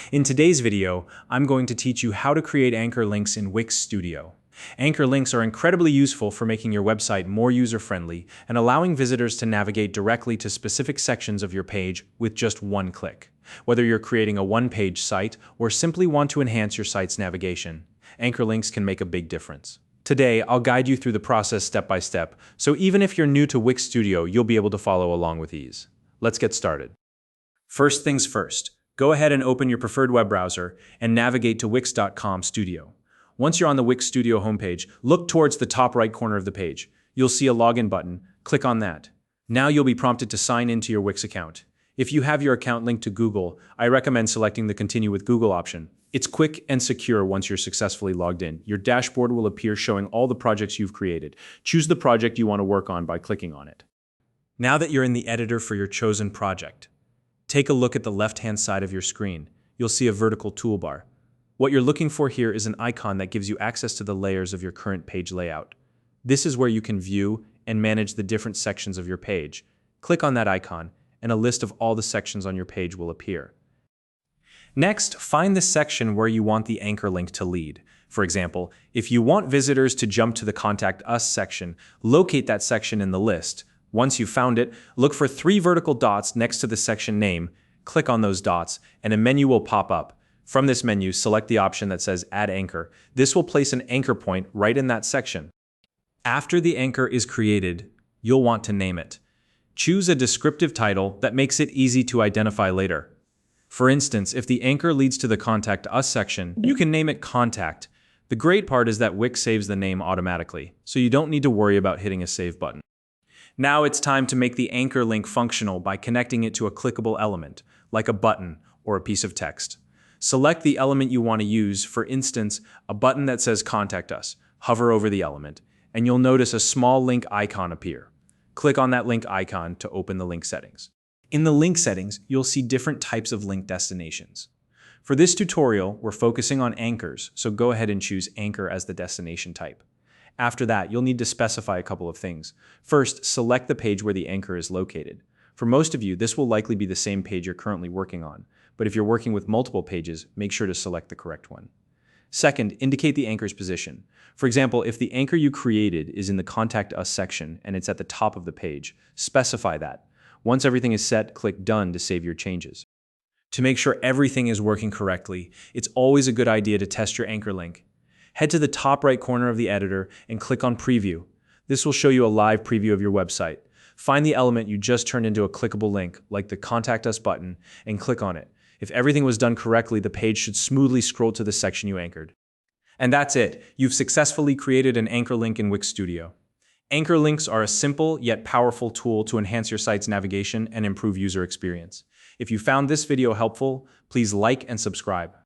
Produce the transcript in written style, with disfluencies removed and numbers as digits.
In today's video, I'm going to teach you how to create anchor links in Wix Studio. Anchor links are incredibly useful for making your website more user-friendly and allowing visitors to navigate directly to specific sections of your page with just one click. Whether you're creating a one-page site or simply want to enhance your site's navigation, anchor links can make a big difference. Today, I'll guide you through the process step by step, so even if you're new to Wix Studio, you'll be able to follow along with ease. Let's get started. First things first, go ahead and open your preferred web browser and navigate to wix.com Studio. Once you're on the Wix Studio homepage, look towards the top right corner of the page. You'll see a login button. Click on that. Now you'll be prompted to sign into your Wix account. If you have your account linked to Google, I recommend selecting the Continue with Google option. It's quick and secure once you're successfully logged in. Your dashboard will appear showing all the projects you've created. Choose the project you want to work on by clicking on it. Now that you're in the editor for your chosen project, take a look at the left-hand side of your screen. You'll see a vertical toolbar. What you're looking for here is an icon that gives you access to the layers of your current page layout. This is where you can view and manage the different sections of your page. Click on that icon, and a list of all the sections on your page will appear. Next, find the section where you want the anchor link to lead. For example, if you want visitors to jump to the Contact Us section, locate that section in the list. Once you've found it, look for 3 vertical dots next to the section name, click on those dots, and a menu will pop up. From this menu, select the option that says Add Anchor. This will place an anchor point right in that section. After the anchor is created, you'll want to name it. Choose a descriptive title that makes it easy to identify later. For instance, if the anchor leads to the Contact Us section, you can name it Contact. The great part is that Wix saves the name automatically, so you don't need to worry about hitting a save button. Now it's time to make the anchor link functional by connecting it to a clickable element, like a button or a piece of text. Select the element you want to use, for instance, a button that says Contact Us. Hover over the element, and you'll notice a small link icon appear. Click on that link icon to open the link settings. In the link settings, you'll see different types of link destinations. For this tutorial, we're focusing on anchors, so go ahead and choose Anchor as the destination type. After that, you'll need to specify a couple of things. First, select the page where the anchor is located. For most of you, this will likely be the same page you're currently working on, but if you're working with multiple pages, make sure to select the correct one. Second, indicate the anchor's position. For example, if the anchor you created is in the Contact Us section and it's at the top of the page, specify that. Once everything is set, click Done to save your changes. To make sure everything is working correctly, it's always a good idea to test your anchor link. Head to the top right corner of the editor and click on Preview. This will show you a live preview of your website. Find the element you just turned into a clickable link, like the Contact Us button, and click on it. If everything was done correctly, the page should smoothly scroll to the section you anchored. And that's it. You've successfully created an anchor link in Wix Studio. Anchor links are a simple yet powerful tool to enhance your site's navigation and improve user experience. If you found this video helpful, please like and subscribe.